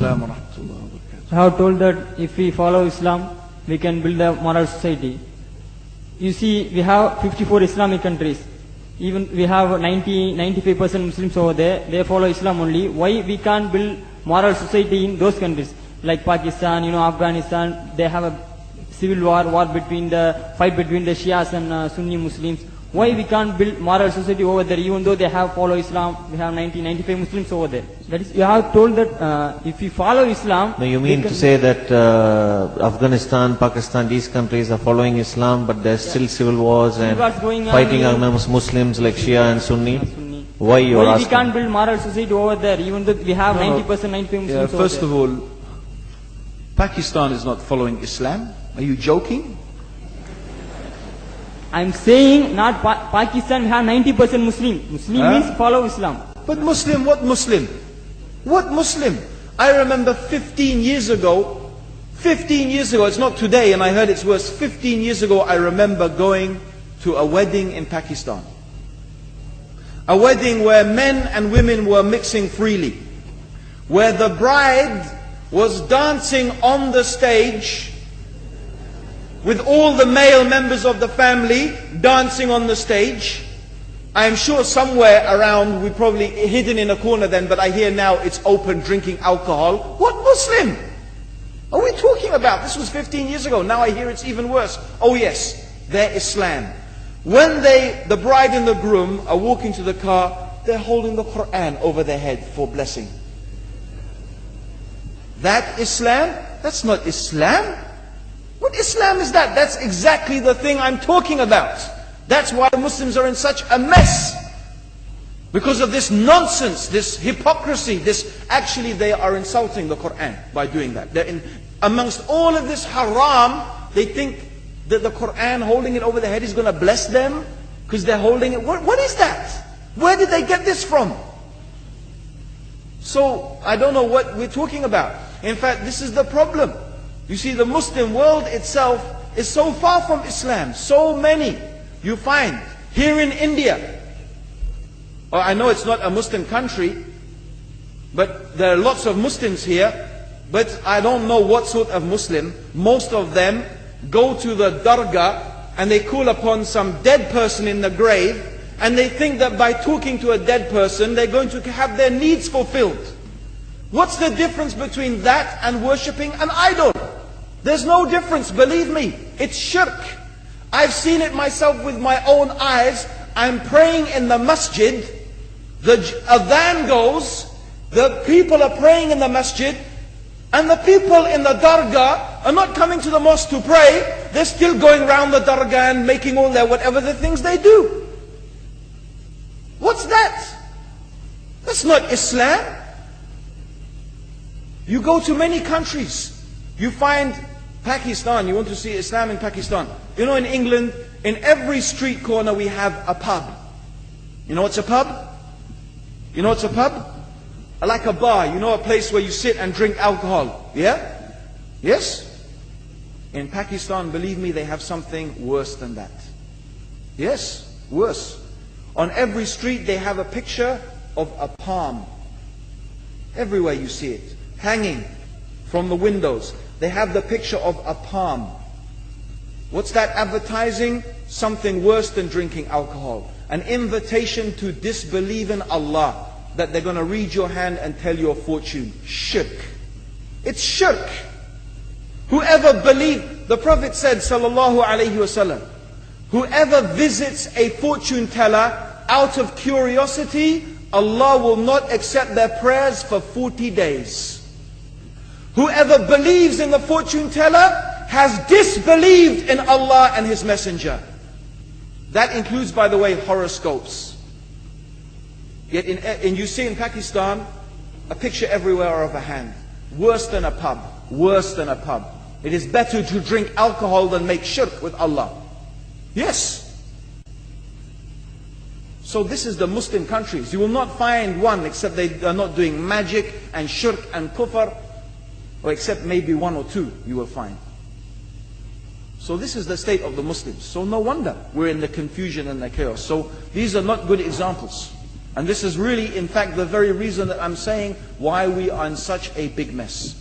Assalamu alaikum wa barakatuh. I have told that if we follow Islam, we can build a moral society. You see, we have 54 Islamic countries. Even we have 95% Muslims over there. They follow Islam only. Why we can't build moral society in those countries? Like Pakistan, Afghanistan, they have a civil war between the Shias and Sunni Muslims. Why we can't build moral society over there, even though they have follow Islam? We have 95 Muslims over there. That is, you have told that if we follow Islam... No, you mean to say that Afghanistan, Pakistan, these countries are following Islam, but there's still civil wars and fighting amongst Muslims like Shia and Sunni? Why you are asking? We can't build moral society over there, even though we have 90%, 95 Muslims over there? First of all, Pakistan is not following Islam. Are you joking? I'm saying not Pakistan, we have 90% Muslim. Muslim means follow Islam. But Muslim, what Muslim? What Muslim? I remember 15 years ago, it's not today and I heard it's worse, 15 years ago I remember going to a wedding in Pakistan. A wedding where men and women were mixing freely. Where the bride was dancing on the stage with all the male members of the family dancing on the stage. I am sure somewhere around, we probably hidden in a corner then, but I hear now it's open, drinking alcohol. What Muslim are we talking about? This was 15 years ago. Now I hear it's even worse. Oh yes, they're Islam. When the bride and the groom are walking to the car, they're holding the Quran over their head for blessing. That Islam? That's not Islam. What Islam is that? That's exactly the thing I'm talking about. That's why Muslims are in such a mess. Because of this nonsense, this hypocrisy, actually they are insulting the Quran by doing that. Amongst all of this haram, they think that the Quran, holding it over their head, is going to bless them because they're holding it. What is that? Where did they get this from? So, I don't know what we're talking about. In fact, this is the problem. You see, the Muslim world itself is so far from Islam. So many you find here in India. I know it's not a Muslim country, but there are lots of Muslims here. But I don't know what sort of Muslim. Most of them go to the dargah and they call upon some dead person in the grave, and they think that by talking to a dead person they're going to have their needs fulfilled. What's the difference between that and worshipping an idol? There's no difference, believe me. It's shirk. I've seen it myself with my own eyes. I'm praying in the masjid. The adhan goes. The people are praying in the masjid. And the people in the dargah are not coming to the mosque to pray. They're still going around the dargah and making all their whatever the things they do. What's that? That's not Islam. You go to many countries. You find Pakistan, you want to see Islam in Pakistan. You know, in England, in every street corner we have a pub. You know what's a pub? You know what's a pub? Like a bar, you know, a place where you sit and drink alcohol. Yeah? Yes? In Pakistan, believe me, they have something worse than that. Yes, worse. On every street they have a picture of a palm. Everywhere you see it, hanging from the windows. They have the picture of a palm. What's that advertising? Something worse than drinking alcohol. An invitation to disbelieve in Allah. That they're going to read your hand and tell your fortune. Shirk. It's shirk. Whoever believes, the Prophet said, sallallahu alayhi wasallam, whoever visits a fortune teller out of curiosity, Allah will not accept their prayers for 40 days. Whoever believes in the fortune teller has disbelieved in Allah and His Messenger. That includes, by the way, horoscopes. Yet you see in Pakistan, a picture everywhere of a hand. Worse than a pub. Worse than a pub. It is better to drink alcohol than make shirk with Allah. Yes. So this is the Muslim countries. You will not find one except they are not doing magic and shirk and kufr. Or except maybe one or two you will find. So this is the state of the Muslims. So no wonder we're in the confusion and the chaos. So these are not good examples. And this is really, in fact, the very reason that I'm saying why we are in such a big mess.